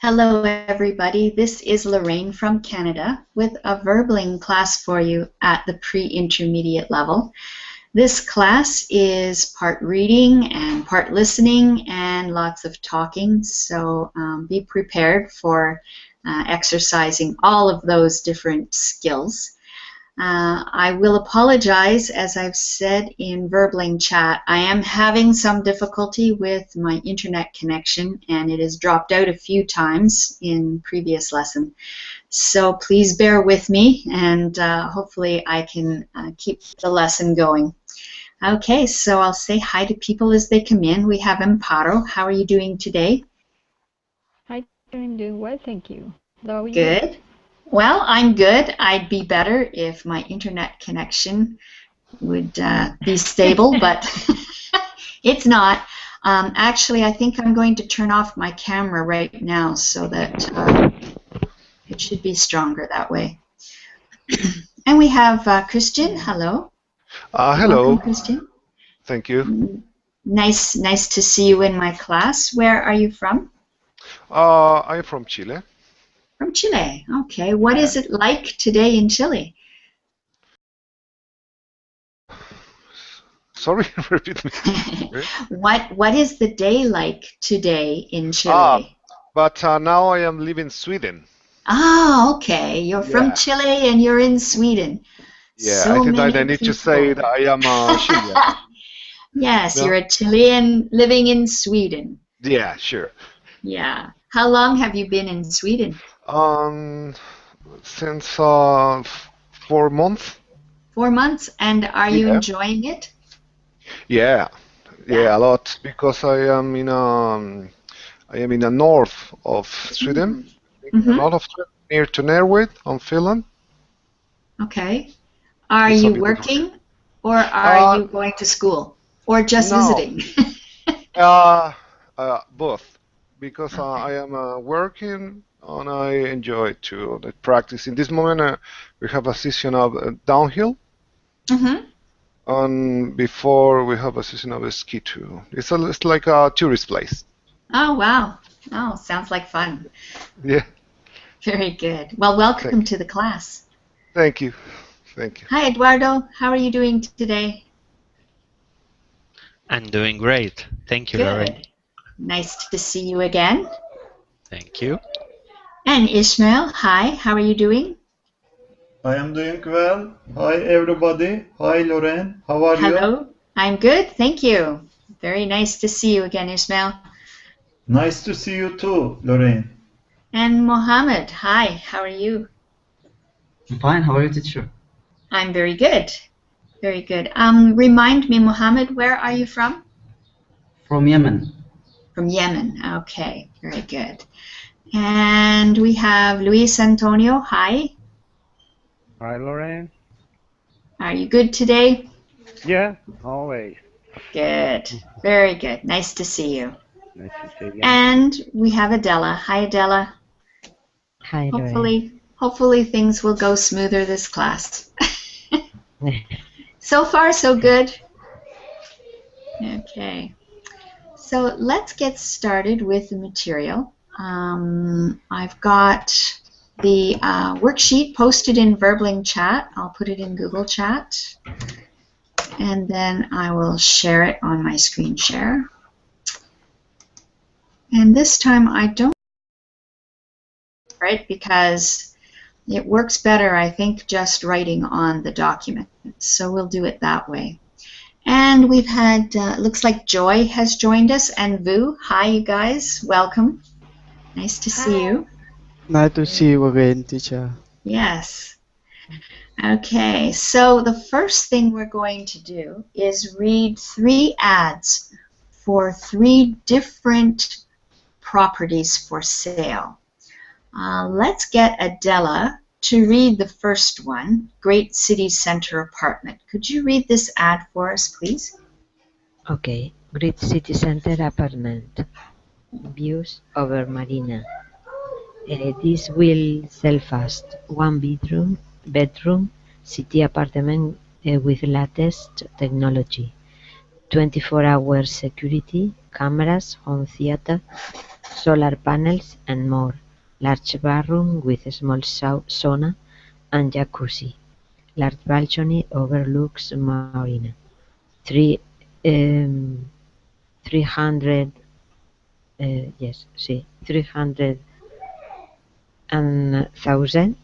Hello everybody, this is Lorraine from Canada with a Verbling class for you at the pre-intermediate level. This class is part reading and part listening and lots of talking, so be prepared for exercising all of those different skills. I will apologize, as I've said in Verbling chat, I am having some difficulty with my internet connection and it has dropped out a few times in previous lesson. So please bear with me and hopefully I can keep the lesson going. Okay, so I'll say hi to people as they come in. We have Amparo. How are you doing today? Hi, I'm doing well, thank you. How are you? Good. Well, I'm good. I'd be better if my internet connection would be stable, but it's not. Actually, I think I'm going to turn off my camera right now so that it should be stronger that way. And we have Christian. Hello. Hello. Welcome, Christian. Thank you. Nice to see you in my class. Where are you from? I'm from Chile. From Chile. Okay. What is it like today in Chile? Sorry, repeat me. What is the day like today in Chile? But now I am living in Sweden. Ah, okay. You're from Chile and you're in Sweden. Yeah, so I think I need people. to say that I am Chilean. Yes, No? you're a Chilean living in Sweden. Yeah, sure. Yeah. How long have you been in Sweden? Since 4 months. 4 months. And are you enjoying it? Yeah, a lot, because I am in the north of Sweden, north of Sweden, near to Norway, on Finland. Okay. Are you working, or are you going to school, or just visiting? Both, because I am working and I enjoy to practice. In this moment, we have a session of downhill. And before we have a session of ski too. It's like a tourist place. Oh, wow. Oh, sounds like fun. Yeah. Very good. Well, welcome to the class. Thank you. Thank you. Hi, Eduardo. How are you doing today? I'm doing great. Thank you, Lorraine. Nice to see you again. Thank you. And Ishmael, hi. How are you doing? I am doing well. Hi, everybody. Hi, Lorraine. How are you? Hello. I'm good. Thank you. Very nice to see you again, Ishmael. Nice to see you too, Lorraine. And Mohammed, hi. How are you? I'm fine. How are you, teacher? I'm very good. Very good. Remind me, Mohammed, where are you from? From Yemen. From Yemen. Okay. Very good. And we have Luis Antonio. Hi. Hi, Lorraine. Are you good today? Yeah, always. Good. Very good. Nice to see you. Nice to see you. And we have Adela. Hi, Adela. Hi, Lorraine. Hopefully things will go smoother this class. So far, so good. Okay. So let's get started with the material. I've got the worksheet posted in Verbling chat. I'll put it in Google Chat. And then I will share it on my screen share. And this time I don't, right, because it works better, I think, just writing on the document. So we'll do it that way. And we've had, looks like Joy has joined us, and Vu. Hi, you guys. Welcome. Nice to see you. Nice to see you again, teacher. Yes. Okay, so the first thing we're going to do is read 3 ads for 3 different properties for sale. Let's get Adela to read the first one, Great City Center Apartment. Could you read this ad for us, please? Okay. Great City Center Apartment. Views over Marina. This will sell fast. 1 bedroom city apartment with latest technology. 24-hour security, cameras, home theater, solar panels, and more. Large bathroom with a small sauna and jacuzzi. Large balcony overlooks marina. 300 300,000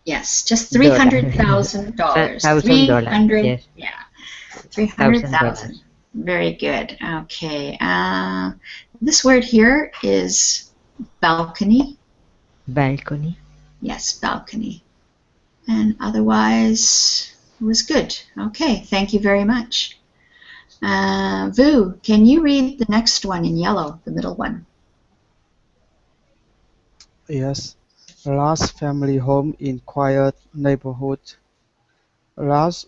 Yes, just $300,000. $300,000. $300,000, yes. Yeah, $1,000. 300,000. Very good. Okay. This word here is balcony. Balcony. Yes, balcony. And otherwise, it was good. Okay, thank you very much. Vu, can you read the next one in yellow, the middle one? Yes. Large family home in quiet neighborhood. Large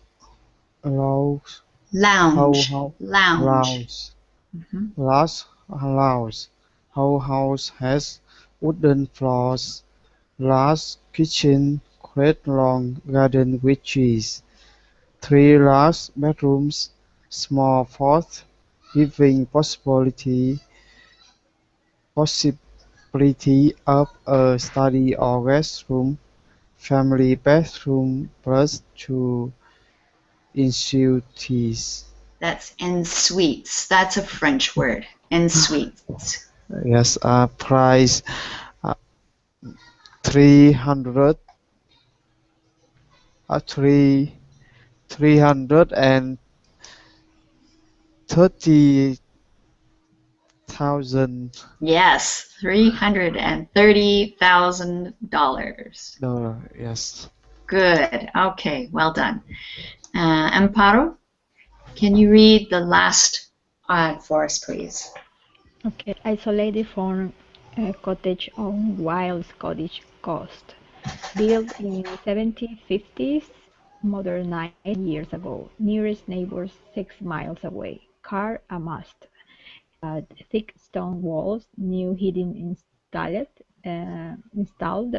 lounge. Lounge. Lounge. Lounge. Mhm. Large lounge. Whole house has wooden floors. Large kitchen. Great long garden with trees. 3 large bedrooms. Small fourth. Giving possibility of a study or guest room. Family bathroom plus 2 ensuites. That's en suites. That's a French word. En suites. Yes, price 300 330,000 Yes, $330,000. Yes. Good. Okay, well done. Amparo, can you read the last for us, please? Okay, isolated farm cottage on wild Scottish coast. Built in 1750s, modernized years ago. Nearest neighbors 6 miles away. Car a must. Thick stone walls, new heating installed.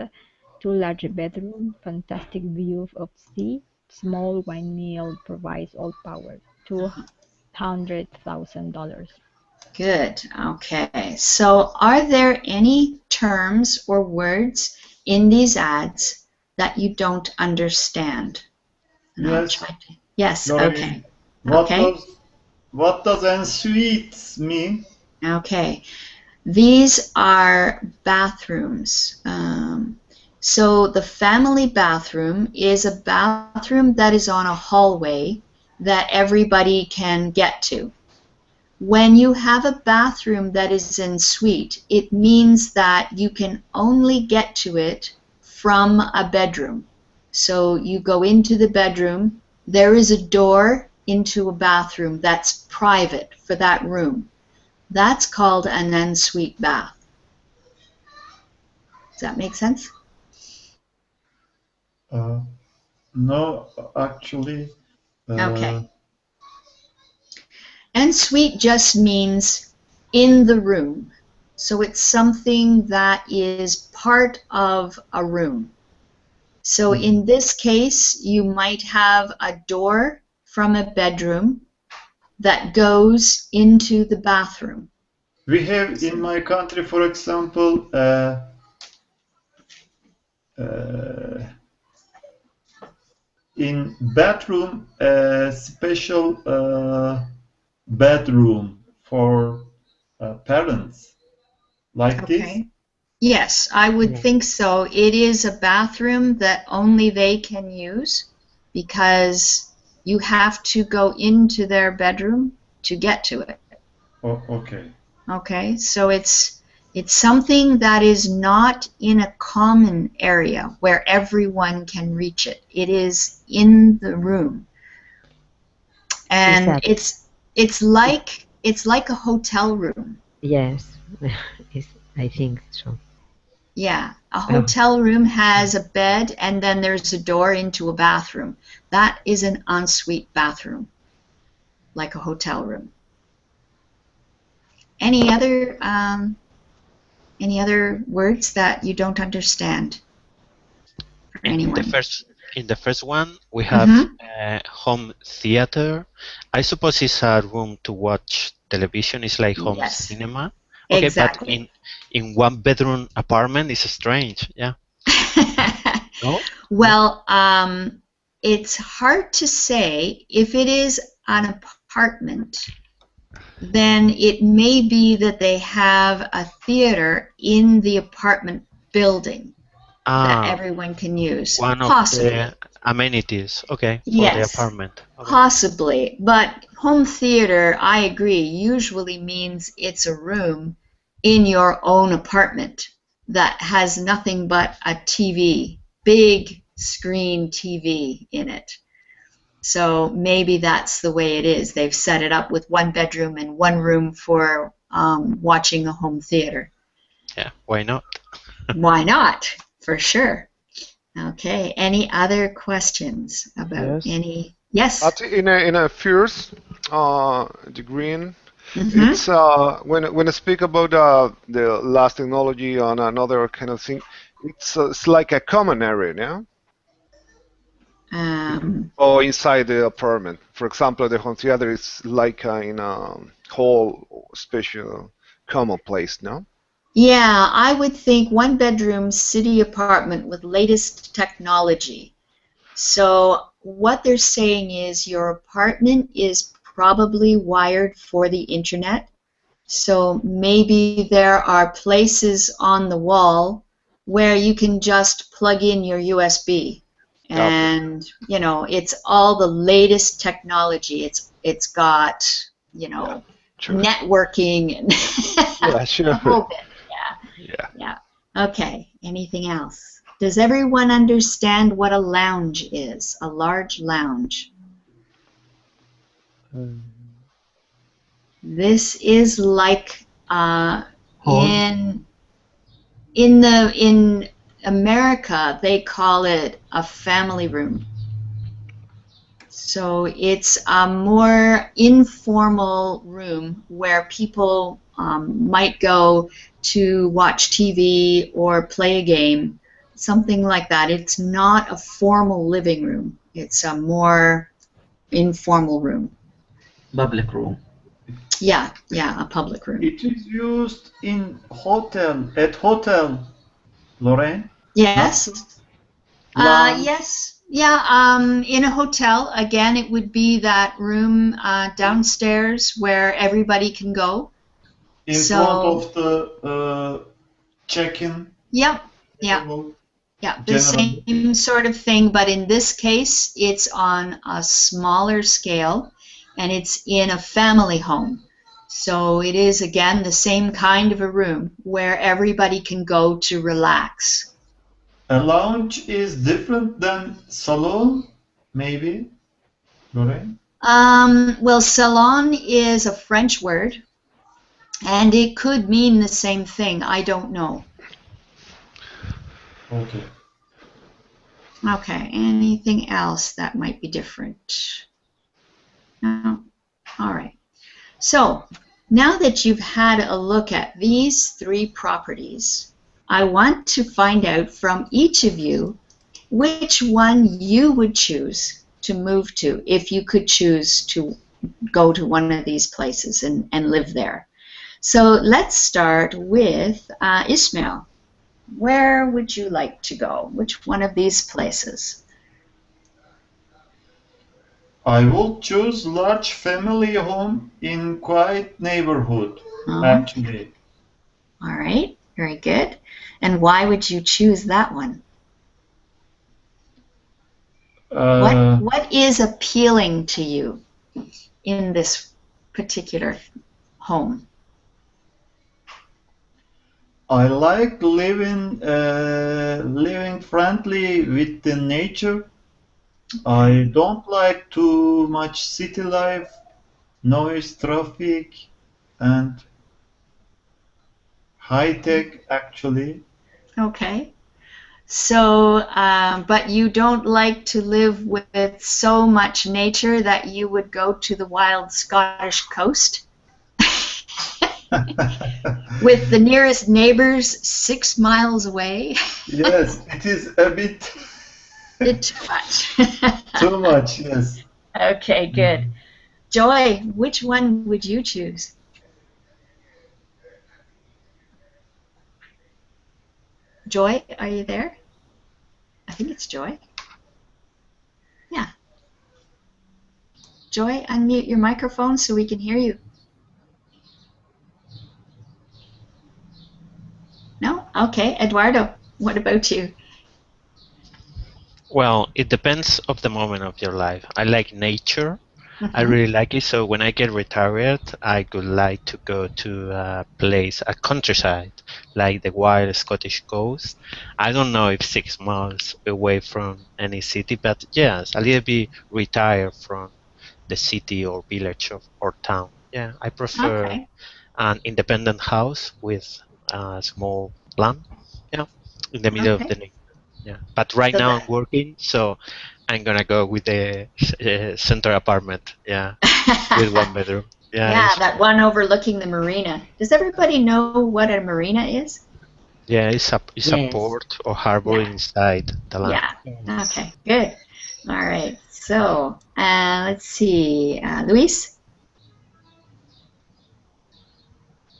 2 large bedrooms, fantastic view of sea. Small windmill provides all power. $200,000. Good. Okay. So, are there any terms or words in these ads that you don't understand? And I'll Yes. try to. Yes. Lorraine, Okay. What does en suites mean? Okay. These are bathrooms. So the family bathroom is a bathroom that is on a hallway that everybody can get to. When you have a bathroom that is en suite, it means that you can only get to it from a bedroom. So you go into the bedroom, there is a door into a bathroom that's private for that room. That's called an en suite bath. Does that make sense? No, actually. Okay. En suite just means in the room. So it's something that is part of a room. So in this case, you might have a door from a bedroom that goes into the bathroom. We have in my country, for example, in bathroom, a special bedroom for parents, like this. Yes, I would think so. It is a bathroom that only they can use because you have to go into their bedroom to get to it. Oh, okay. Okay, so it's something that is not in a common area where everyone can reach it. It is in the room, and it's like a hotel room. Yes, I think so. Yeah, a hotel room has a bed and then there's a door into a bathroom. That is an ensuite bathroom, like a hotel room. Any other words that you don't understand for anyone? In the first one, we have home theater. I suppose it's a room to watch television. It's like home cinema. Okay, Exactly. but in one bedroom apartment is strange. Yeah. No. Well, it's hard to say. If it is an apartment, then it may be that they have a theater in the apartment building that Ah, everyone can use. one of Possibly. the amenities. Okay, for the Yes, apartment. Okay. possibly. But home theater, I agree, usually means it's a room in your own apartment that has nothing but a TV, big screen TV in it. So maybe that's the way it is. They've set it up with one bedroom and one room for watching a home theater. Yeah, why not? Why not? For sure. Okay. Any other questions about Yes. any? Yes. But in a first degree, Mhm. it's when I speak about the last technology and another kind of thing, it's like a common area, yeah, or inside the apartment. For example, the home theater is like in a whole special common place, no? Yeah, I would think one bedroom city apartment with latest technology. So what they're saying is your apartment is probably wired for the internet. So maybe there are places on the wall where you can just plug in your USB, Okay, and you know it's all the latest technology. It's got you yeah, know sure. networking and Yeah, the sure. whole bit. Yeah, Yeah. yeah. Okay. Anything else? Does everyone understand what a lounge is? A large lounge. Um, This is like Hall. in America they call it a family room. So it's a more informal room where people might go to watch TV or play a game, something like that. It's not a formal living room. It's a more informal room. Public room. Yeah, a public room. It is used in hotel, Lorraine. Yes. Not lounge. Yes. Yeah, in a hotel, again, it would be that room downstairs where everybody can go. In front So, of the check-in yep, table, the generally. same sort of thing, but in this case, it's on a smaller scale, and it's in a family home. So it is, again, the same kind of a room where everybody can go to relax. A lounge is different than salon, maybe, Lorraine? Well, salon is a French word, and it could mean the same thing. I don't know. Okay. Okay, anything else that might be different? No? All right. So, now that you've had a look at these three properties, I want to find out from each of you which one you would choose to move to if you could choose to go to one of these places and live there. So let's start with Ismail. Where would you like to go? Which one of these places? I will choose large family home in quiet neighborhood, actually. All right, very good. And why would you choose that one? What is appealing to you in this particular home? I like living friendly with the nature. I don't like too much city life, noise, traffic, and high tech actually. Okay. So, but you don't like to live with so much nature that you would go to the wild Scottish coast? With the nearest neighbors 6 miles away? Yes, it is a bit too much. too much, yes. Okay, good. Joy, which one would you choose? Joy, are you there? I think it's Joy. Yeah. Joy, unmute your microphone so we can hear you. No? Okay. Eduardo, what about you? Well, it depends of the moment of your life. I like nature. I really like it. So when I get retired, I would like to go to a place, a countryside, like the wild Scottish coast. I don't know if 6 miles away from any city, but yes, a little bit retired from the city or village or town. Yeah, I prefer Okay. an independent house with a small land. Yeah, in the middle of the Okay. nature. Yeah, but right So now I'm that working, so I'm gonna go with the center apartment. Yeah, with 1 bedroom. Yeah, yeah, that one overlooking the marina. Does everybody know what a marina is? it's a Yes. port or harbor Yeah. inside the land. Yeah. Yes. Okay. Good. All right. So, let's see. Luis?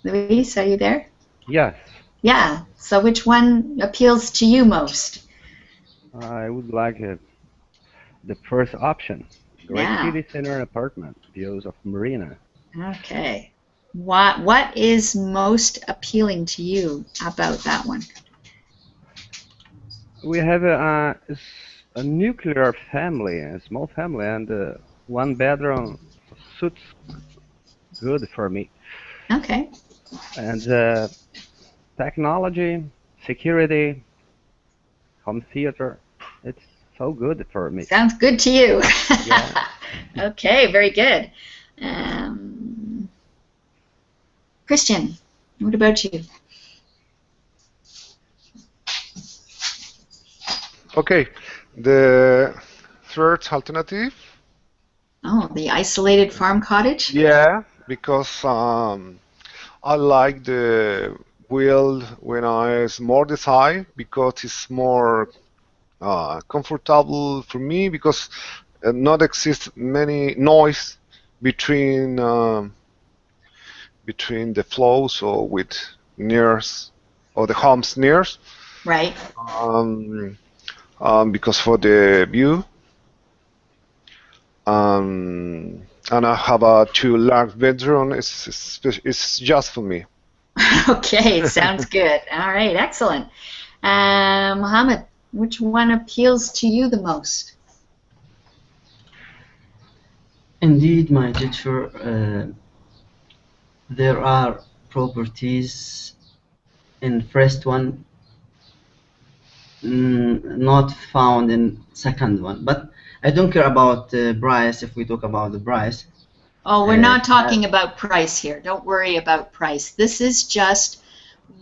Luis, are you there? Yes, Yeah. So which one appeals to you most? I would like the first option. Great Yeah. city center apartment, views of marina. Okay. What is most appealing to you about that one? We have a nuclear family, a small family, and 1 bedroom suits good for me. Okay. And technology, security, home theater, it's so good for me. Sounds good to you. Yeah. Okay, very good. Christian, what about you? Okay, the third alternative, Oh, the isolated farm cottage? yeah, because I like the wheel when it's more design because it's more comfortable for me because not exist many noise between between the flows or with nears or the homes nears Right. um, because for the view and I have a 2 large bedroom. It's just for me. Okay, sounds good. All right, excellent. Mohammed, which one appeals to you the most? Indeed, my teacher, there are properties in first one not found in second one, but I don't care about price if we talk about the price. Oh, we're not talking about price here. Don't worry about price. This is just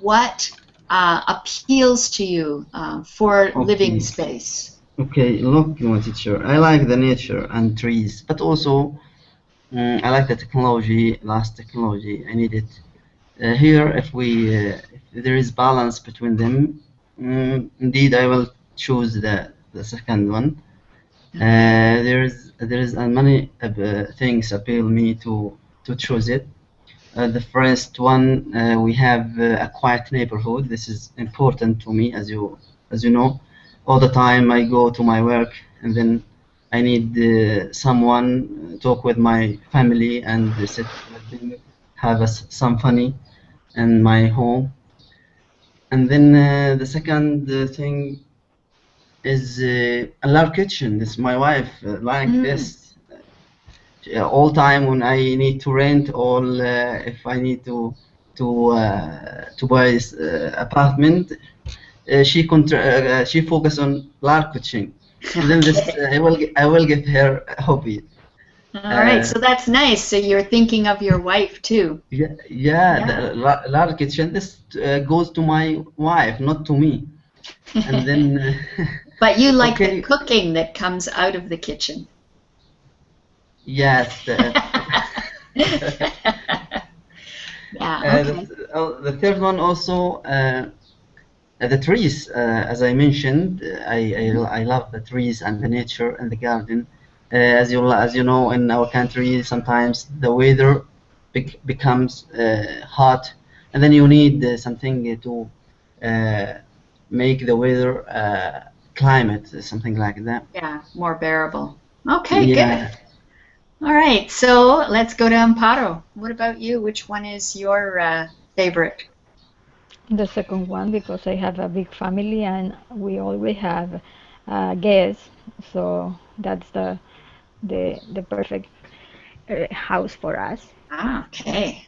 what appeals to you for living space. Okay, look, my teacher, I like the nature and trees, but also I like the technology, last technology. I need it. Here, if there is balance between them, indeed, I will choose the second one. There is many things appeal me to choose it. The first one, we have a quiet neighborhood. This is important to me, as you know. All the time I go to my work, and then I need someone talk with my family and sit with them, have some funny in my home. And then the second thing is a large kitchen. This my wife like this. All time when I need to rent, or if I need to buy apartment, she focus on large kitchen. And then this I will give her a hobby. All right, so that's nice. So you're thinking of your wife too. Yeah. The large kitchen. This goes to my wife, not to me. And then. But you like the cooking that comes out of the kitchen. Yes. Yeah. Okay. The third one also. The trees, as I mentioned, I love the trees and the nature and the garden. As you know, in our country, sometimes the weather becomes hot, and then you need something make the weather climate something like that. Yeah, more bearable. Okay, Yeah. good. All right, so let's go to Amparo. What about you? Which one is your favorite? The second one, because I have a big family and we always have guests, so that's the perfect house for us. Ah, okay.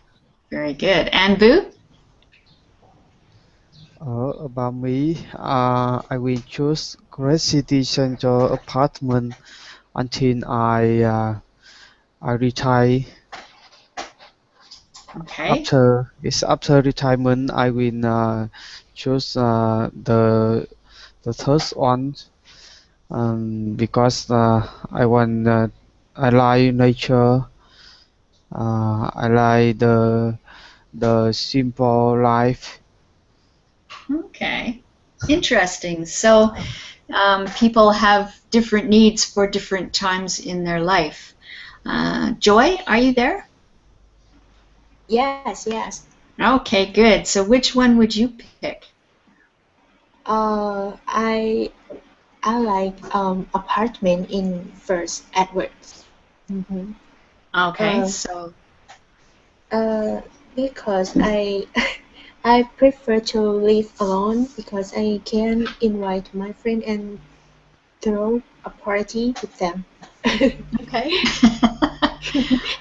Very good. And Boo? About me, I will choose Great City Center apartment until I retire. Okay. After retirement, I will choose the third one, because I like nature. I like the simple life. Okay. Interesting. So people have different needs for different times in their life. Joy, are you there? Yes, yes. Okay, good. So which one would you pick? I like apartment in First Edwards. Mm-hmm. Okay, so because I prefer to live alone because I can invite my friend and throw a party with them. Okay.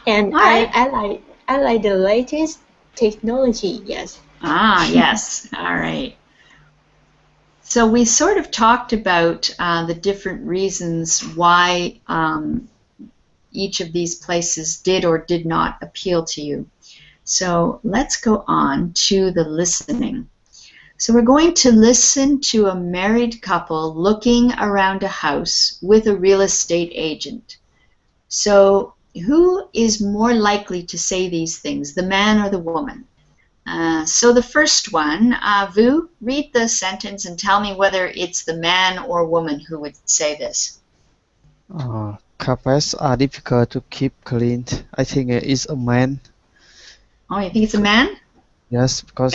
And All right. I like the latest technology. Yes. Ah, yes. All right. So we sort of talked about the different reasons why each of these places did or did not appeal to you. So let's go on to the listening. So we're going to listen to a married couple looking around a house with a real estate agent. So who is more likely to say these things, the man or the woman? So the first one, Vu, read the sentence and tell me whether it's the man or woman who would say this. Carpets are difficult to keep clean. I think it's a man. Oh, you think it's a man? Yes, because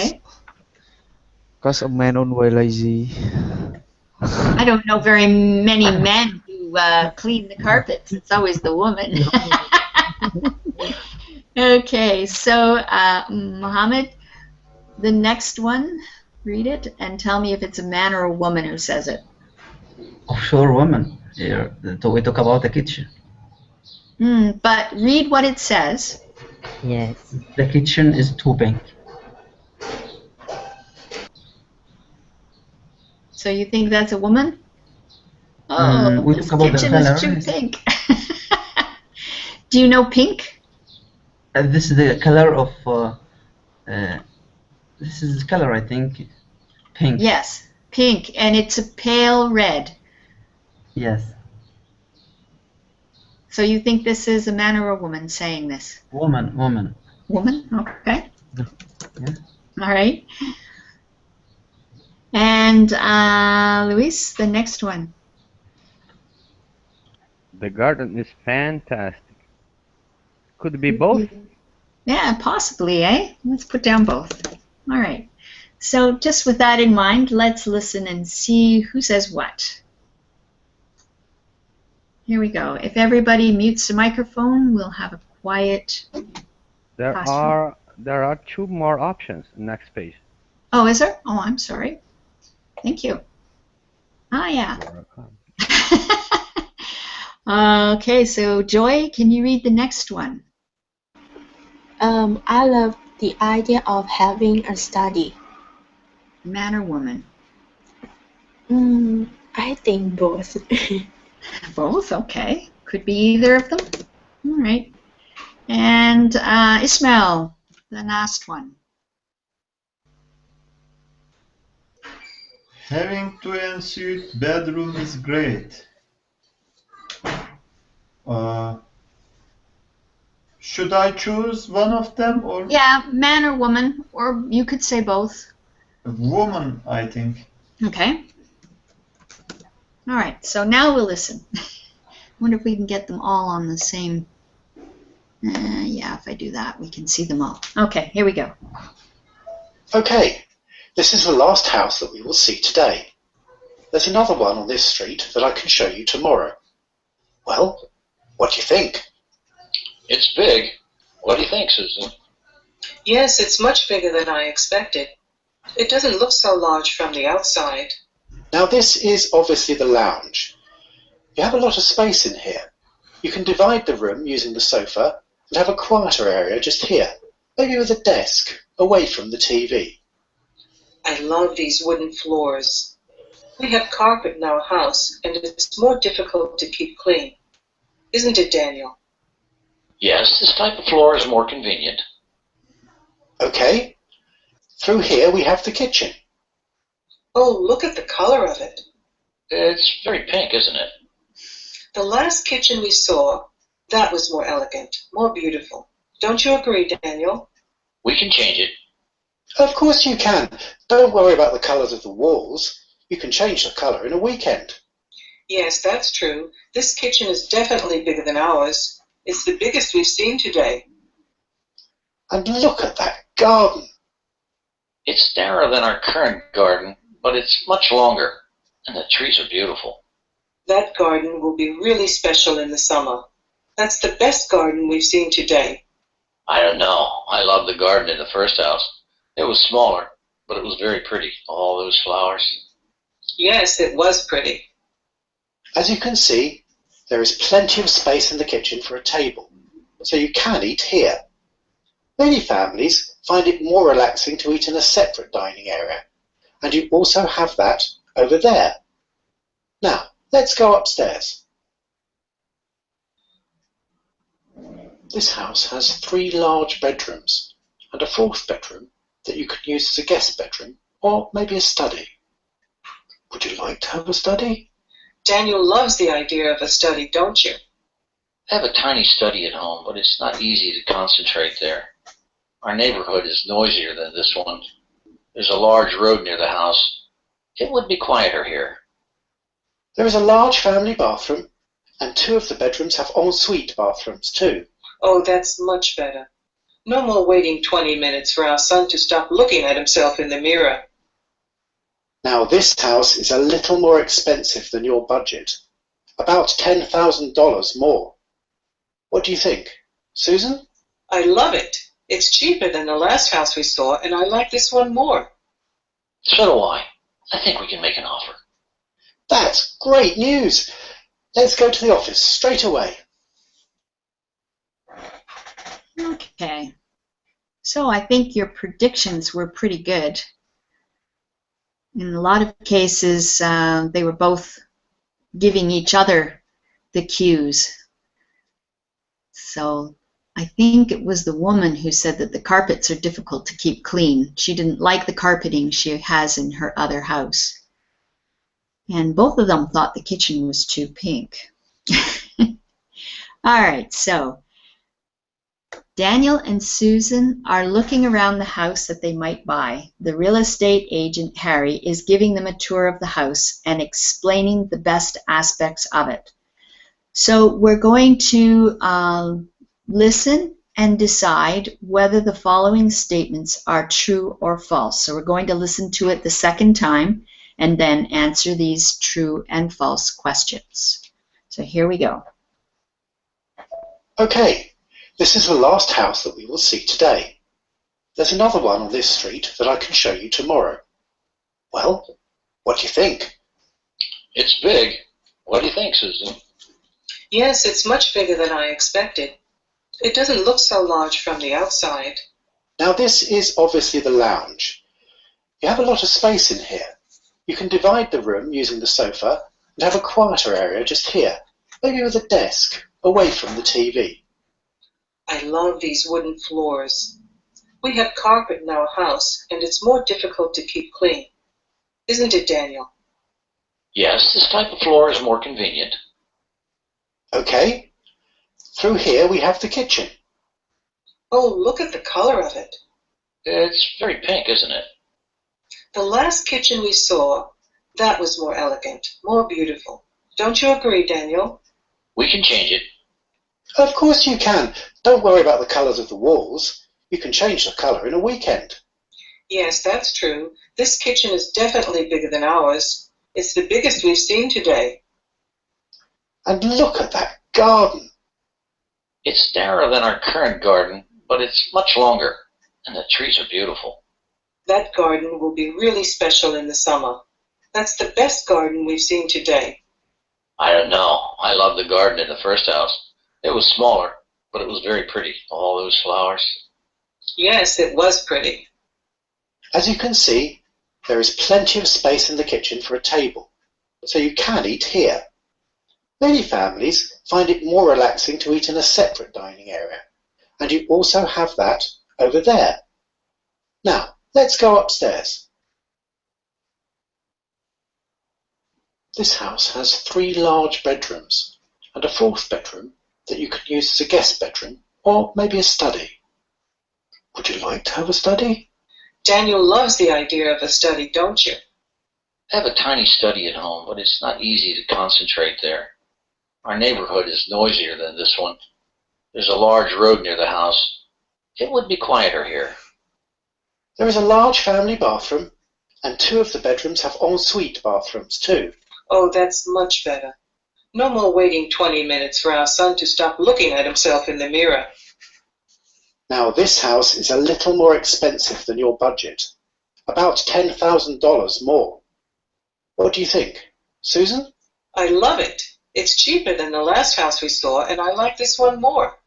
a man always lazy. I don't know very many men who clean the carpets. It's always the woman. Okay, so Mohammed, the next one, read it and tell me if it's a man or a woman who says it. Offshore woman. Here, we talk about the kitchen. But read what it says. Yes. The kitchen is too pink. So you think that's a woman? Oh, we this talk about kitchen the is color. too pink. Do you know pink? This is the color of. This is the color, I think. Pink. Yes, pink, and it's a pale red. Yes. So you think this is a man or a woman saying this? Woman. Woman? Okay. Yeah. All right. And Luis, the next one. The garden is fantastic. Could be both. Yeah, possibly, eh? Let's put down both. All right. So just with that in mind, let's listen and see who says what. Here we go. If everybody mutes the microphone, we'll have a quiet classroom. There are two more options. Next page. Oh, is there? Oh, I'm sorry. Thank you. Ah, yeah. Okay, so Joy, can you read the next one? I love the idea of having a study. Man or woman? I think both. Both, okay. Could be either of them. All right. And Ismail, the last one. Having two ensuite bedroom is great. Should I choose one of them or? Yeah, man or woman, or you could say both. Woman, I think. Okay. All right, so now we'll listen. Wonder if we can get them all on the same. Yeah, if I do that, we can see them all. Okay, here we go. Okay, This is the last house that we will see today. There's another one on this street that I can show you tomorrow. Well, what do you think? It's big. What do you think, Susan? Yes, it's much bigger than I expected. It doesn't look so large from the outside. Now this is obviously the lounge. You have a lot of space in here. You can divide the room using the sofa and have a quieter area just here, maybe with a desk, away from the TV. I love these wooden floors. We have carpet in our house, and it's more difficult to keep clean. Isn't it, Daniel? Yes, this type of floor is more convenient. Okay. Through here we have the kitchen. Oh, look at the color of it. It's very pink, isn't it? The last kitchen we saw, that was more elegant, more beautiful. Don't you agree, Daniel? We can change it. Of course you can. Don't worry about the colours of the walls. You can change the colour in a weekend. Yes, that's true. This kitchen is definitely bigger than ours. It's the biggest we've seen today. And look at that garden. It's narrower than our current garden, but it's much longer, and the trees are beautiful. That garden will be really special in the summer. That's the best garden we've seen today. I don't know. I loved the garden in the first house. It was smaller, but it was very pretty. All those flowers. Yes, it was pretty. As you can see, there is plenty of space in the kitchen for a table, so you can eat here. Many families find it more relaxing to eat in a separate dining area, and you also have that over there. Now, let's go upstairs. This house has 3 large bedrooms and a 4th bedroom that you can use as a guest bedroom or maybe a study. Would you like to have a study? Daniel loves the idea of a study, don't you? I have a tiny study at home, but it's not easy to concentrate there. Our neighborhood is noisier than this one. There's a large road near the house. It would be quieter here. There is a large family bathroom, and 2 of the bedrooms have ensuite bathrooms too. Oh, that's much better. No more waiting 20 minutes for our son to stop looking at himself in the mirror. Now this house is a little more expensive than your budget. About $10,000 more. What do you think? Susan? I love it. It's cheaper than the last house we saw, and I like this one more. So do I. I think we can make an offer. That's great news. Let's go to the office straight away. Okay. So I think your predictions were pretty good. In a lot of cases, they were both giving each other the cues. So I think it was the woman who said that the carpets are difficult to keep clean. She didn't like the carpeting she has in her other house. And both of them thought the kitchen was too pink. All right, so Daniel and Susan are looking around the house that they might buy. The real estate agent, Harry, is giving them a tour of the house and explaining the best aspects of it. So we're going to listen and decide whether the following statements are true or false. So we're going to listen to it the second time and then answer these true and false questions. So here we go. Okay. This is the last house that we will see today. There's another one on this street that I can show you tomorrow. Well, what do you think? It's big. What do you think, Susan? Yes, it's much bigger than I expected. It doesn't look so large from the outside. Now this is obviously the lounge. You have a lot of space in here. You can divide the room using the sofa and have a quieter area just here, maybe with a desk, away from the TV. I love these wooden floors. We have carpet in our house, and it's more difficult to keep clean. Isn't it, Daniel? Yes, this type of floor is more convenient. Okay. Through here we have the kitchen. Oh, look at the color of it. It's very pink, isn't it? The last kitchen we saw, that was more elegant, more beautiful. Don't you agree, Daniel? We can change it. Of course you can. Don't worry about the colours of the walls. You can change the colour in a weekend. Yes, that's true. This kitchen is definitely bigger than ours. It's the biggest we've seen today. And look at that garden. It's narrower than our current garden, but it's much longer, and the trees are beautiful. That garden will be really special in the summer. That's the best garden we've seen today. I don't know. I love the garden in the first house. It was smaller, but it was very pretty. All those flowers. Yes, it was pretty. As you can see, there is plenty of space in the kitchen for a table, so you can eat here. Many families find it more relaxing to eat in a separate dining area, and you also have that over there. Now, let's go upstairs. This house has 3 large bedrooms and a 4th bedroom that you can use as a guest bedroom or maybe a study. Would you like to have a study? Daniel loves the idea of a study, don't you? I have a tiny study at home, but it's not easy to concentrate there. Our neighborhood is noisier than this one. There's a large road near the house. It would be quieter here. There is a large family bathroom, and 2 of the bedrooms have ensuite bathrooms too. Oh, that's much better. No more waiting 20 minutes for our son to stop looking at himself in the mirror. Now, this house is a little more expensive than your budget. About $10,000 more. What do you think? Susan? I love it. It's cheaper than the last house we saw, and I like this one more.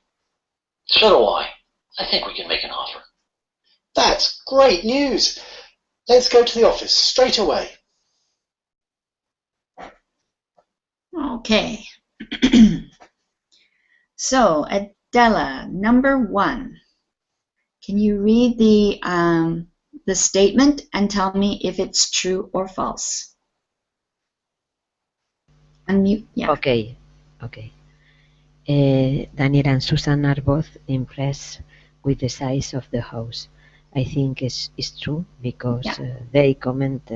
So do I. I think we can make an offer. That's great news. Let's go to the office straight away. Okay. So, Adela, number 1. Can you read the statement and tell me if it's true or false? Unmute. Yeah. Okay. Daniel and Susan are both impressed with the size of the house. I think it's true because they comment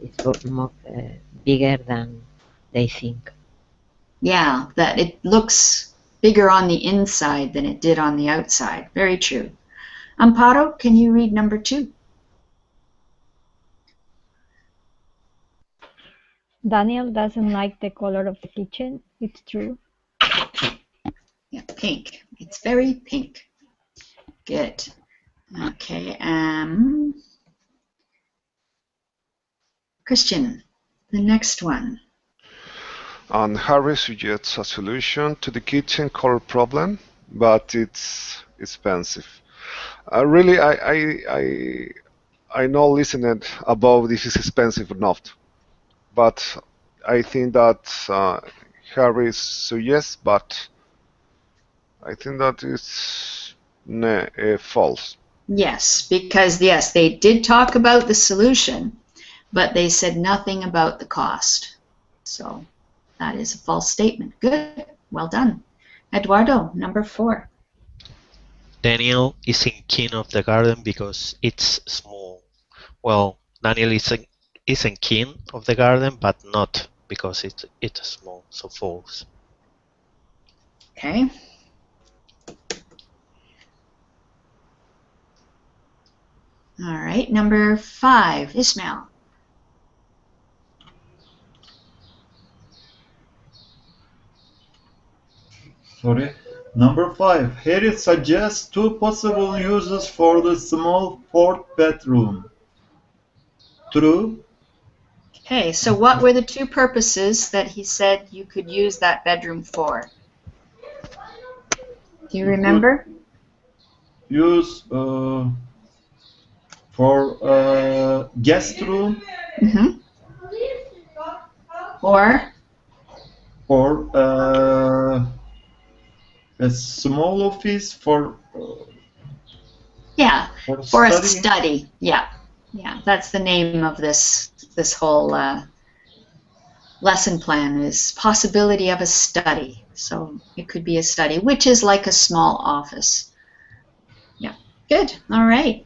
it's more, bigger than they think. Yeah, that it looks bigger on the inside than it did on the outside. Very true. Amparo, can you read number 2? Daniel doesn't like the color of the kitchen. It's true. Yeah, pink. It's very pink. Good. Okay. Christian, the next one. And Harry suggests a solution to the kitchen color problem, but it's expensive. Really, I know listening above this is expensive or not, but I think that Harry suggests, but I think that is false. Yes, because yes, they did talk about the solution, but they said nothing about the cost. So that is a false statement. Good. Well done. Eduardo, number 4. Daniel isn't keen of the garden because it's small. Well, Daniel isn't keen of the garden, but not because it's small. So false. Okay. All right, number 5, Ismail. Sorry. Number 5. Harry suggests 2 possible uses for the small 4th bedroom. True? Okay, so what were the 2 purposes that he said you could use that bedroom for? Do you remember? Use for guest room. Mm-hmm. Or a small office for for a study. Yeah, that's the name of this whole lesson plan, is possibility of a study. So it could be a study, which is like a small office. Yeah, good. All right.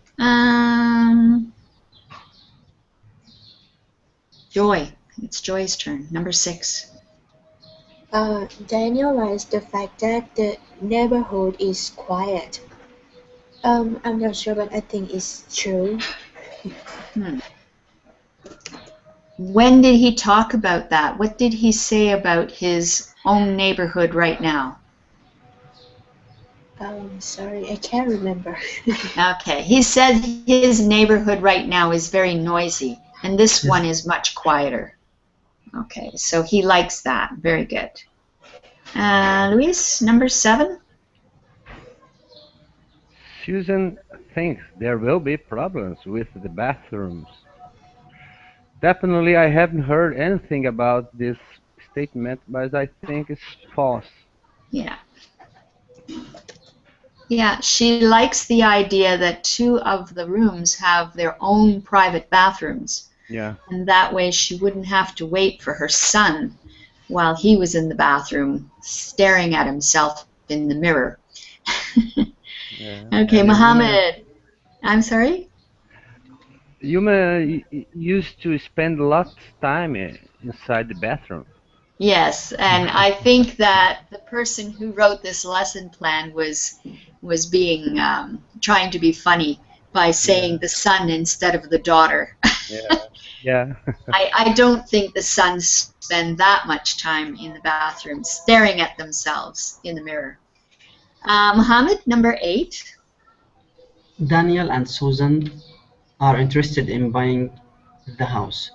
Joy. It's Joy's turn. Number 6. Daniel likes the fact that the neighborhood is quiet. I'm not sure, but I think it's true. When did he talk about that? What did he say about his own neighborhood right now? Sorry, I can't remember. Okay, he said his neighborhood right now is very noisy, and this one is much quieter. Okay, so he likes that. Very good. Luis, number 7. Susan thinks there will be problems with the bathrooms. Definitely, I haven't heard anything about this statement, but I think it's false. Yeah. Yeah, she likes the idea that 2 of the rooms have their own private bathrooms. Yeah. And that way she wouldn't have to wait for her son while he was in the bathroom staring at himself in the mirror. Yeah. Okay, Mohammed. I'm sorry? Yuma used to spend a lot of time inside the bathroom. Yes, and I think that the person who wrote this lesson plan was being trying to be funny by saying the son instead of the daughter. Yeah. I don't think the sons spend that much time in the bathroom staring at themselves in the mirror. Mohammed, number 8. Daniel and Susan are interested in buying the house.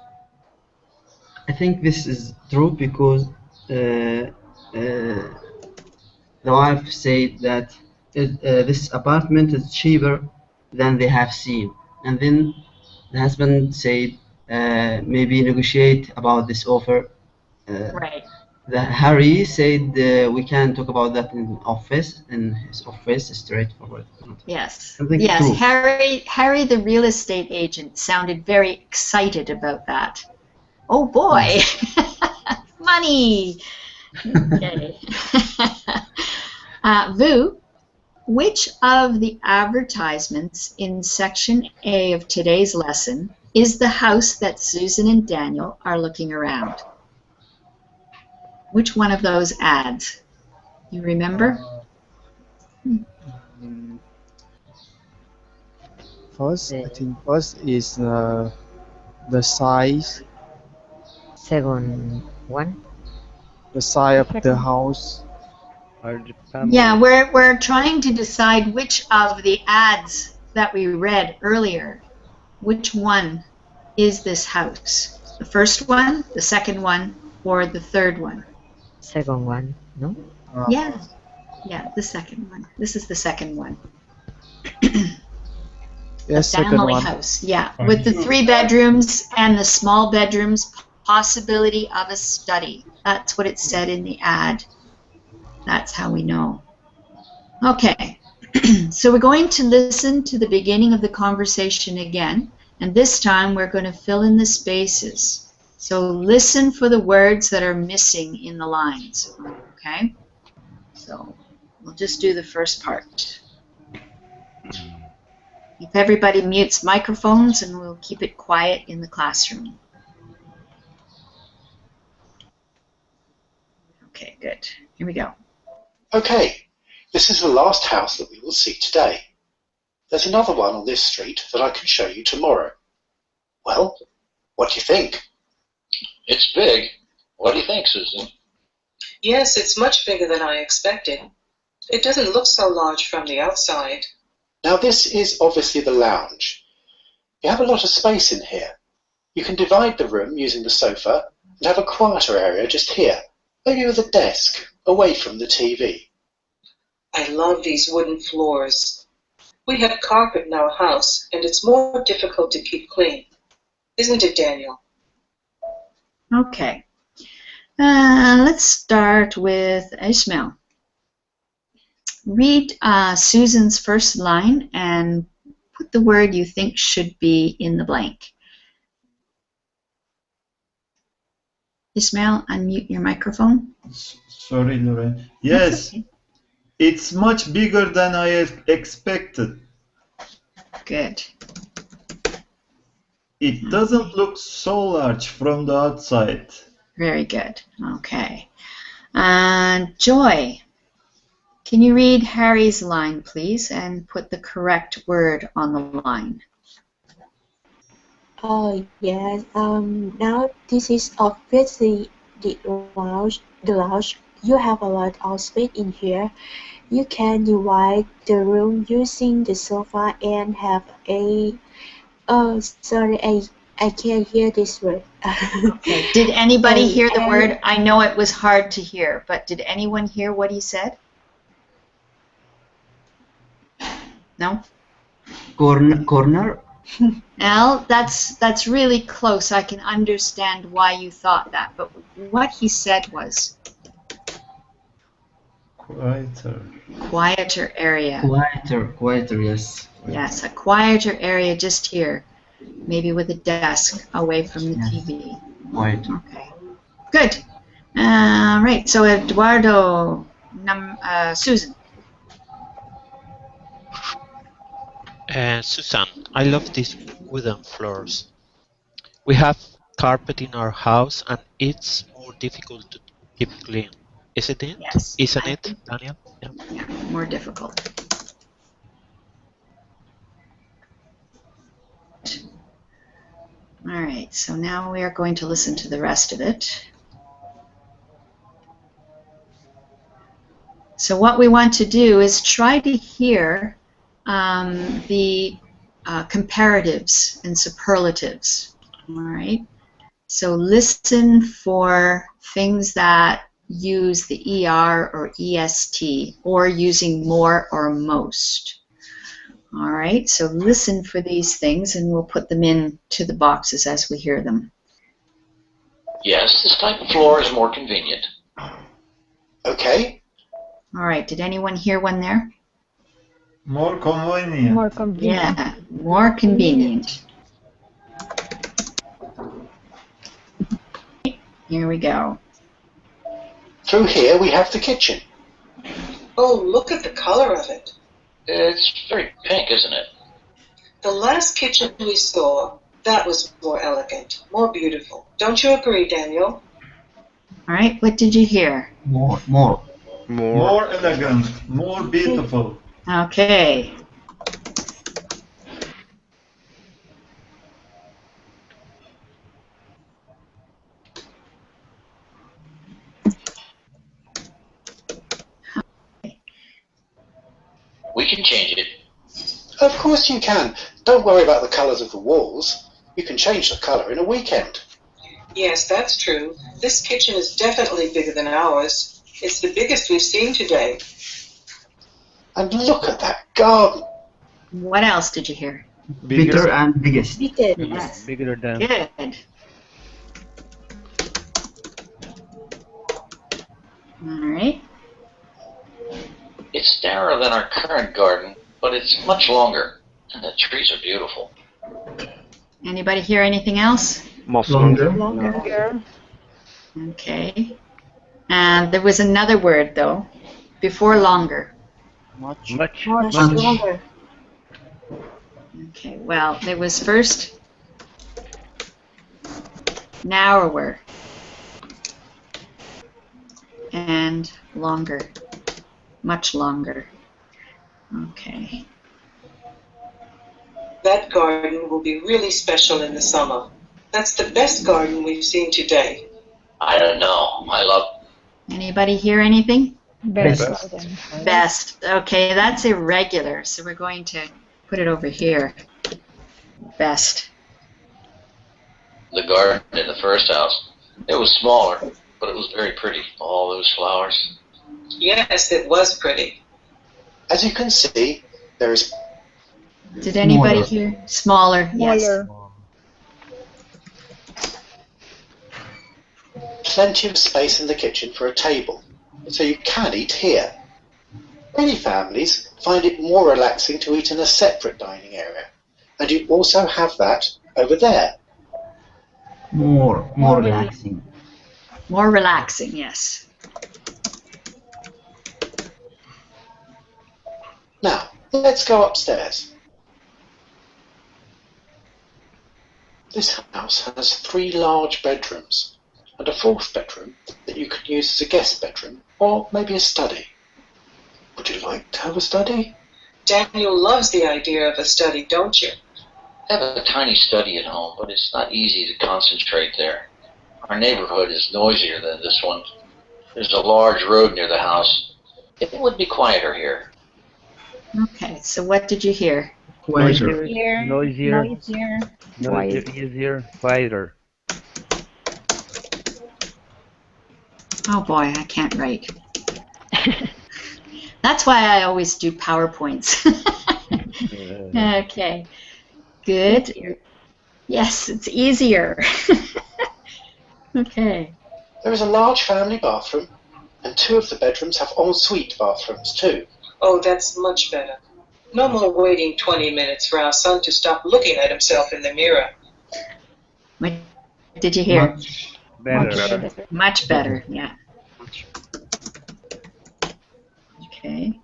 I think this is true because the wife said that this apartment is cheaper than they have seen, and then the husband said maybe negotiate about this offer. Right. Harry said we can talk about that in his office, straightforward. Yes. Something Yes. true. Harry, the real estate agent, sounded very excited about that. Oh boy, money. Okay. Vu, which of the advertisements in section A of today's lesson is the house that Susan and Daniel are looking around? Which one of those ads? You remember? First, I think first is the size. Second one. The size of the house. Yeah, we're trying to decide which of the ads that we read earlier, which one is this house? The first one, the second one, or the third one? Second one, no? Yeah, the second one. This is the second one. Yes, the family house, yeah, with the 3 bedrooms and the small bedrooms, possibility of a study. That's what it said in the ad. That's how we know. Okay, so we're going to listen to the beginning of the conversation again, and this time we're going to fill in the spaces. So listen for the words that are missing in the lines, okay? So we'll just do the first part. If everybody mutes microphones, and we'll keep it quiet in the classroom. Okay, good. Here we go. Okay, this is the last house that we will see today. There's another one on this street that I can show you tomorrow. Well, what do you think? It's big. What do you think, Susan? Yes, it's much bigger than I expected. It doesn't look so large from the outside. Now this is obviously the lounge. You have a lot of space in here. You can divide the room using the sofa and have a quieter area just here, maybe with a desk, away from the TV. I love these wooden floors. We have carpet in our house, and it's more difficult to keep clean. Isn't it, Daniel? Okay. Let's start with Ismail. Read Susan's first line and put the word you think should be in the blank. Ismail, unmute your microphone. Sorry, Lorraine. Yes, okay. It's much bigger than I expected. Good. It doesn't look so large from the outside. Very good. Okay. Joy, can you read Harry's line, please, and put the correct word on the line? Oh yes. Now this is obviously the lounge. The lounge. You have a lot of space in here. You can divide the room using the sofa and have a. Oh, sorry, I can't hear this word. Okay. Did anybody hear the And word? I know it was hard to hear, but did anyone hear what he said? No? Corner. Al, that's really close. I can understand why you thought that, but what he said was quieter area. Quieter, yes. Yes, a quieter area just here, maybe with a desk away from the Yes. TV. Quieter. Okay, good. Right, so Eduardo, Susan. Susan, I love these wooden floors. We have carpet in our house and it's more difficult to keep clean. Isn't it? Yes. Isn't it, Daniel? Yeah. Yeah, more difficult. All right, so now we are going to listen to the rest of it. So what we want to do is try to hear the comparatives and superlatives. All right. So listen for things that use the ER or EST or using more or most. All right. So listen for these things and we'll put them into the boxes as we hear them. Yes, this type of floor is more convenient. Okay. All right. Did anyone hear one there? More convenient. More convenient. Yeah, more convenient. Here we go. Through here we have the kitchen. Oh, look at the color of it. It's very pink, isn't it? The last kitchen we saw, that was more elegant, more beautiful. Don't you agree, Daniel? All right, what did you hear? More. More elegant. More beautiful. Okay. We can change it. Of course you can. Don't worry about the colours of the walls. You can change the colour in a weekend. Yes, that's true. This kitchen is definitely bigger than ours. It's the biggest we've seen today. And look at that garden. What else did you hear? Bigger and biggest. bigger. Yes. Bigger than. Good. All right. It's narrower than our current garden, but it's much longer, and the trees are beautiful. Anybody hear anything else? Much longer. Longer. Okay. And there was another word though, before longer. Much. Much longer. Okay. Well, there was first narrower and longer, much longer. Okay. That garden will be really special in the summer. That's the best garden we've seen today. I don't know. I love. Anybody hear anything? Best Best. garden. Best. Okay, that's irregular, so we're going to put it over here. Best. The garden in the first house. It was smaller, but it was very pretty. All those flowers. Yes, it was pretty. As you can see, there is Did anybody Smaller. hear? Smaller. Yes. Smaller. plenty of space in the kitchen for a table, so you can eat here. Many families find it more relaxing to eat in a separate dining area, and you also have that over there. More relaxing. More relaxing, yes. Now, let's go upstairs. This house has 3 large bedrooms and a 4th bedroom that you can use as a guest bedroom or maybe a study. Would you like to have a study? Daniel loves the idea of a study, don't you? I have a tiny study at home, but it's not easy to concentrate there. Our neighborhood is noisier than this one. There's a large road near the house. It would be quieter here. Okay, so what did you hear? Quieter. Here, Noisier, noisier, noisier, quiet. easier, quieter. Oh boy, I can't write. That's why I always do PowerPoints. Okay, good. Easier. Yes, it's easier. Okay. There is a large family bathroom, and 2 of the bedrooms have ensuite bathrooms too. Oh, that's much better. No more waiting 20 minutes for our son to stop looking at himself in the mirror. What did you hear? Much Better. Much better, yeah. Okay.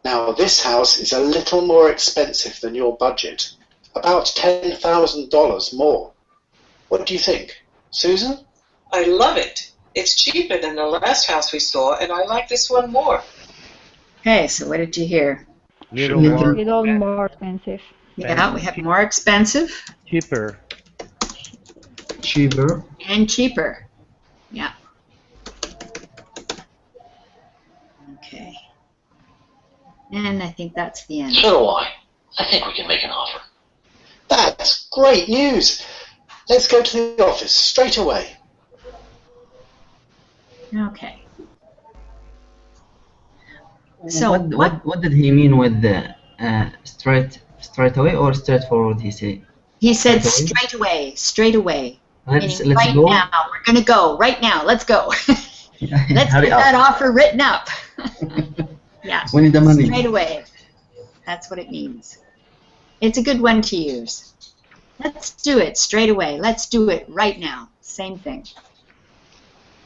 Now this house is a little more expensive than your budget. About $10,000 more. What do you think? Susan? I love it. It's cheaper than the last house we saw, and I like this one more. Okay, so what did you hear? Little Little- more. Little more expensive. Yeah, we have more expensive Cheaper. cheaper. and cheaper. Yeah. Okay. And I think that's the end. So do I. I think we can make an offer. That's great news. Let's go to the office straight away. Okay. So What did he mean with the straight away or straightforward? He said. He said Straight away? straight away. Let's Meaning right go. now. We're gonna go right now. Let's go. Let's Hurry get that up. offer written up. Yeah. We need the money. Straight away. That's what it means. It's a good one to use. Let's do it straight away. Let's do it right now. Same thing.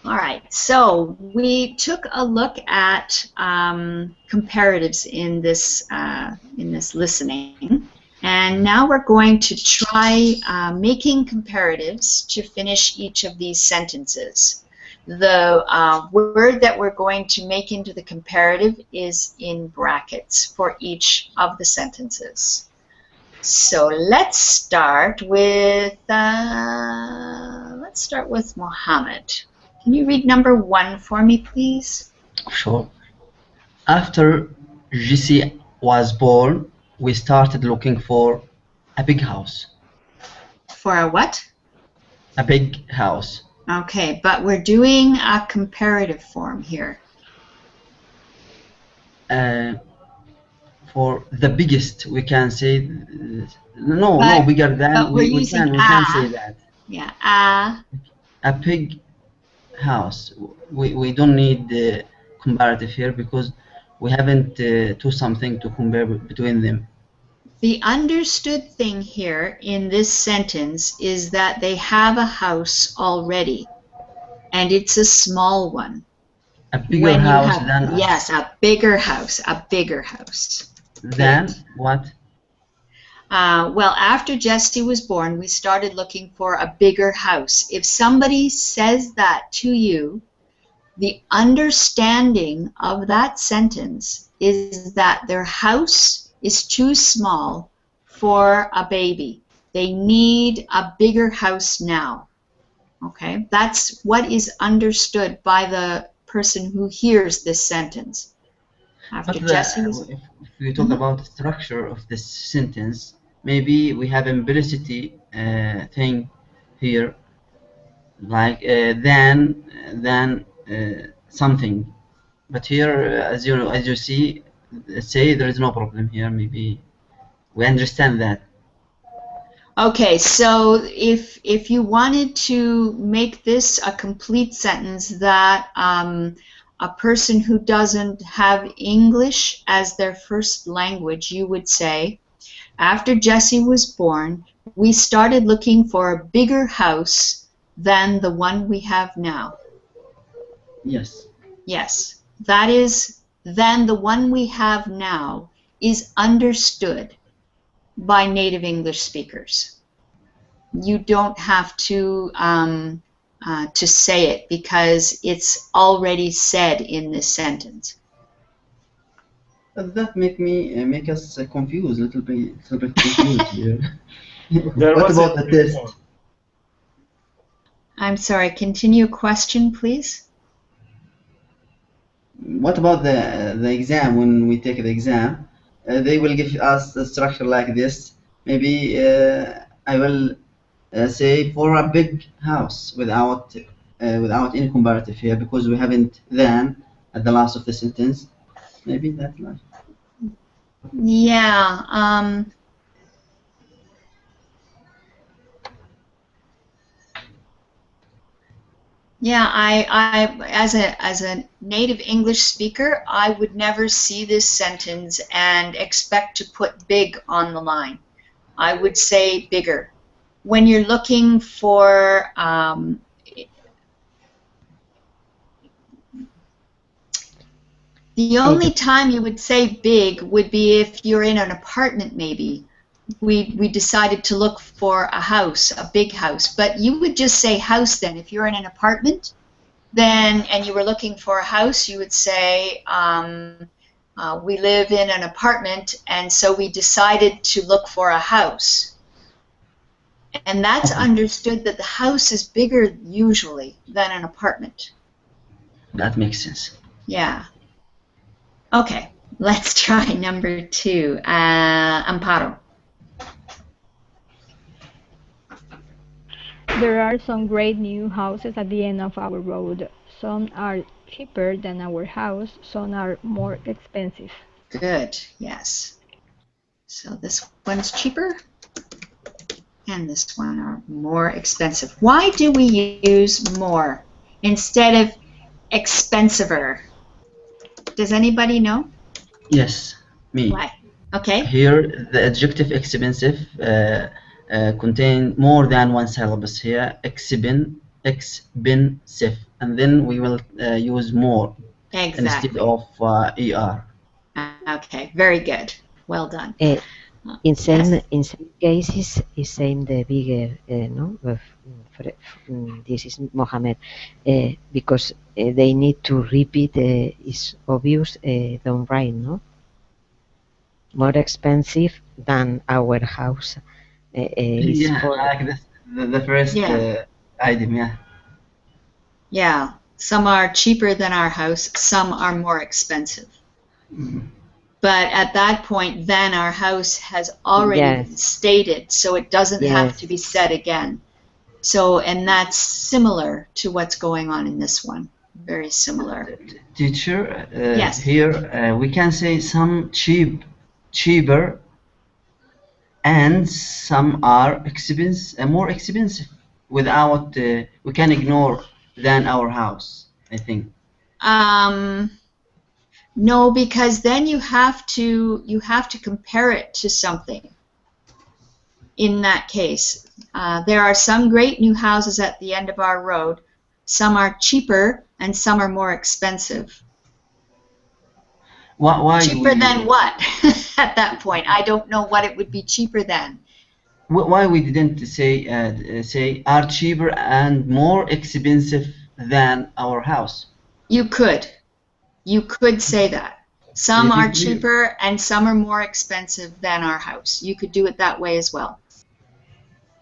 All right. So we took a look at comparatives in this listening, and now we're going to try making comparatives to finish each of these sentences. The word that we're going to make into the comparative is in brackets for each of the sentences. So let's start with Mohammed. Can you read number 1 for me, please? Sure. After Jesse was born, we started looking for a big house. For a what? A big house. Okay, but we're doing a comparative form here. For the biggest, we can say no But- bigger than but we're we using can a. say that Yeah, a big house. We don't need the comparative here because we haven't do something to compare between them. The understood thing here in this sentence is that they have a house already, and it's a small one. A bigger When you house have- than us. Yes, a bigger house, a bigger house. Than what? Well, after Jesse was born, we started looking for a bigger house. If somebody says that to you, the understanding of that sentence is that their house is too small for a baby. They need a bigger house now. Okay? That's what is understood by the person who hears this sentence. After But Jesse was... if we talk about the structure of this sentence, maybe we have implicity thing here, like than something. But here, as you see, say there is no problem here. Maybe we understand that. Okay, so if you wanted to make this a complete sentence that a person who doesn't have English as their first language, you would say, after Jesse was born, we started looking for a bigger house than the one we have now. Yes. Yes, that is, than the one we have now is understood by native English speakers. You don't have to say it because it's already said in this sentence. That make us confused, little bit confused here. There What was about a the test? report. I'm sorry, continue a question, please. What about the exam? When we take the exam, they will give us a structure like this. Maybe I will say for a big house without any comparative here, because we haven't then at the last of the sentence. Maybe that much. Yeah. Yeah, I as a native English speaker, I would never see this sentence and expect to put big on the line. I would say bigger. When you're looking for the only time you would say big would be if you're in an apartment, maybe. We decided to look for a house, a big house, but you would just say house then. If you're in an apartment, then and you were looking for a house, you would say we live in an apartment, and so we decided to look for a house. And that's understood that the house is bigger usually than an apartment. That makes sense. Yeah. Okay, let's try number 2. Amparo. There are some great new houses at the end of our road. Some are cheaper than our house, some are more expensive. Good, yes. So this one's cheaper, and this one are more expensive. Why do we use more instead of expensiver? Does anybody know? Yes, me. Why? Okay. Here, the adjective expensive contain more than one syllabus here. Expensive, and then we will use more instead Exactly. of er. Okay, very good. Well done. In some Yes. in some cases, is same the bigger, no? This is Mohammed, because they need to repeat. Is obvious. Don't write, no? More expensive than our house. Is Yeah, for like this, the first Yeah. item. Yeah. Yeah. Some are cheaper than our house, some are more expensive. Mm. But at that point, then our house has already been yes, stated, so it doesn't have yes, to be said again. So, and that's similar to what's going on in this one. Very similar. Teacher, Yes. here we can say some cheaper, and some are more expensive. Without we can ignore than our house, I think. No, because then you have to compare it to something. In that case, there are some great new houses at the end of our road. Some are cheaper and some are more expensive. Why Cheaper we than what? At that point, I don't know what it would be cheaper than. why we didn't say are cheaper and more expensive than our house? You could say that. Some are cheaper and some are more expensive than our house. You could do it that way as well.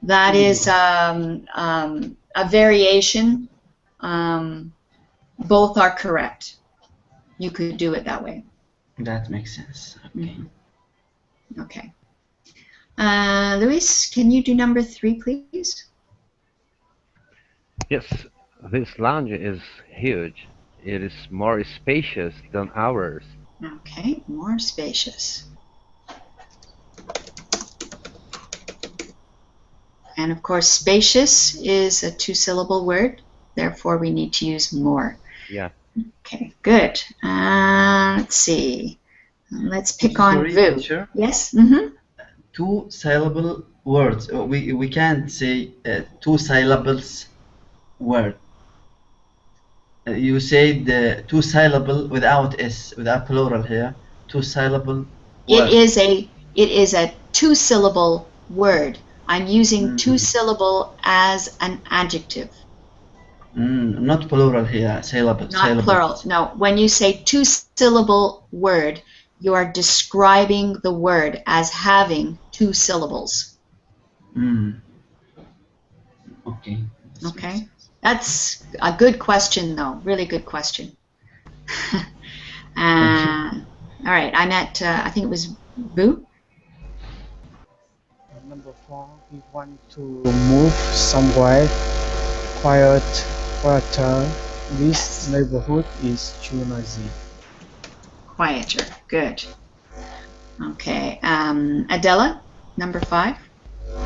That is a variation. Both are correct. You could do it that way. That makes sense. Okay. Okay. Luis, can you do number 3, please? Yes, this lounge is huge. It is more spacious than ours. Okay, more spacious. And of course, spacious is a 2-syllable word, therefore we need to use more. Yeah. Okay, good. Let's see. Let's pick on Sorry, Vu. teacher. Yes? Mm-hmm. 2-syllable words. We can't say 2 syllables word. You say the 2-syllable without s, without plural here. 2-syllable word. It is a 2-syllable word. I'm using 2-syllable as an adjective. Not plural here. Syllable. Not plural. No. When you say 2-syllable word, you are describing the word as having 2 syllables. Okay. Okay. That's a good question, though. Really good question. All right. I'm at, I think it was Boo. Number 4, we want to move somewhere quieter. This neighborhood is too noisy. Quieter. Good. Okay. Adela, number 5.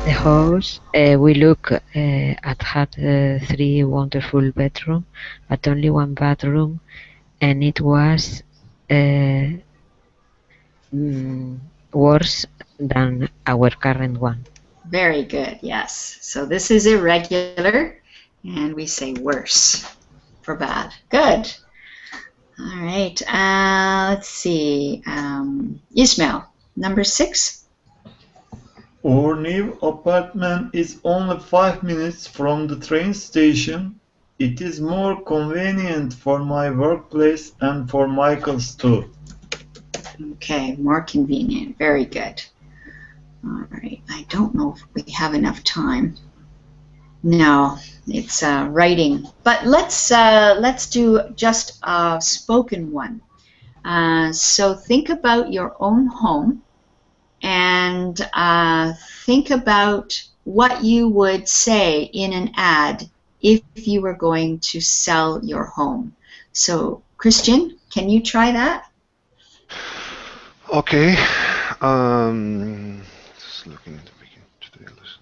The house we look at had 3 wonderful bedrooms, but only 1 bathroom, and it was worse than our current one. Very good. Yes. So this is irregular, and we say worse for bad. Good. All right. Let's see. Ismail, number 6. Our new apartment is only 5 minutes from the train station. It is more convenient for my workplace and for Michael's too. Okay, more convenient. Very good. All right. I don't know if we have enough time. No, it's writing. But let's do just a spoken one. So think about your own home. And think about what you would say in an ad if you were going to sell your home. So, Christian, can you try that? Okay. Just looking at the list.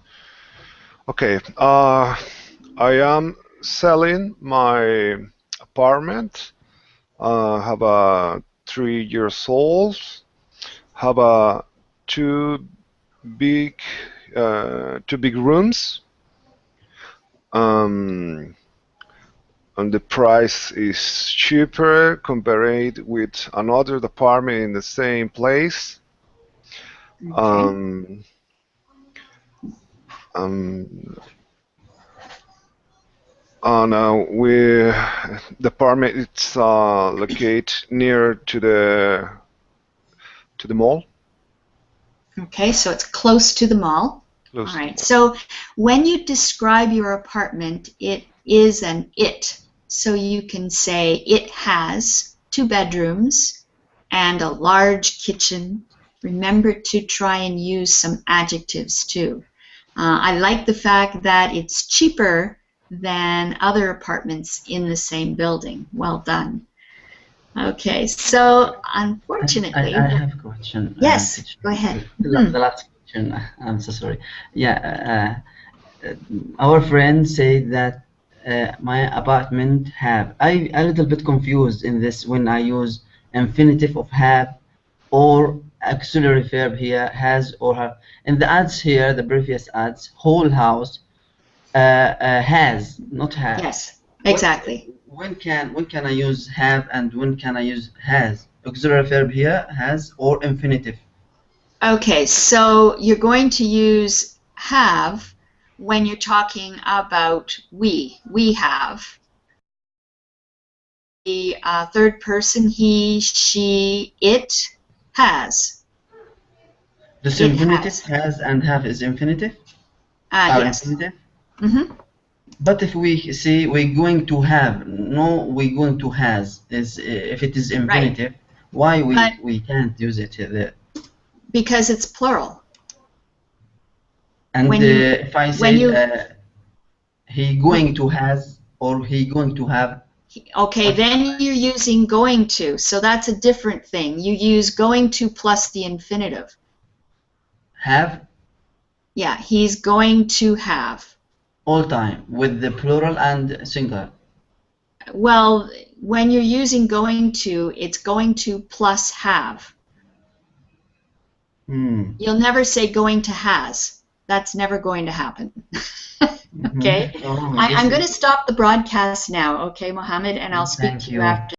Okay. I am selling my apartment. Have a 3 years old. Have a 2 big rooms, and the price is cheaper compared with another apartment in the same place. Okay. The apartment it's located near to the mall. Okay, so it's close to the mall. All right. So when you describe your apartment, it is an it. So you can say it has 2 bedrooms and a large kitchen. Remember to try and use some adjectives too. I like the fact that it's cheaper than other apartments in the same building. Well done. Okay, so unfortunately... I have a question. Yes, go ahead. The last question, I'm so sorry. Yeah, our friend said that my apartment have... I'm a little bit confused in this when I use infinitive of have or auxiliary verb here, has or have. In the ads here, the previous ads, whole house has, not have. Yes, exactly. When can I use have and when can I use has? Auxiliary verb here, has or infinitive. Okay, so you're going to use have when you're talking about we. We have. The third person, he, she, it has. This infinitive has and have is infinitive? Yes. Infinitive? Mm-hmm. But if we say we're going to have, no, we're going to has, is if it is infinitive, right. Why we can't use it there? Because it's plural. And if I say he going to has or he going to have. Okay, then you're using going to, so that's a different thing. You use going to plus the infinitive. Have? Yeah, he's going to have. All time, with the plural and singular. Well, when you're using going to, it's going to plus have. You'll never say going to has. That's never going to happen. Okay? I'm going to stop the broadcast now, okay, Mohammed, and I'll speak to you after.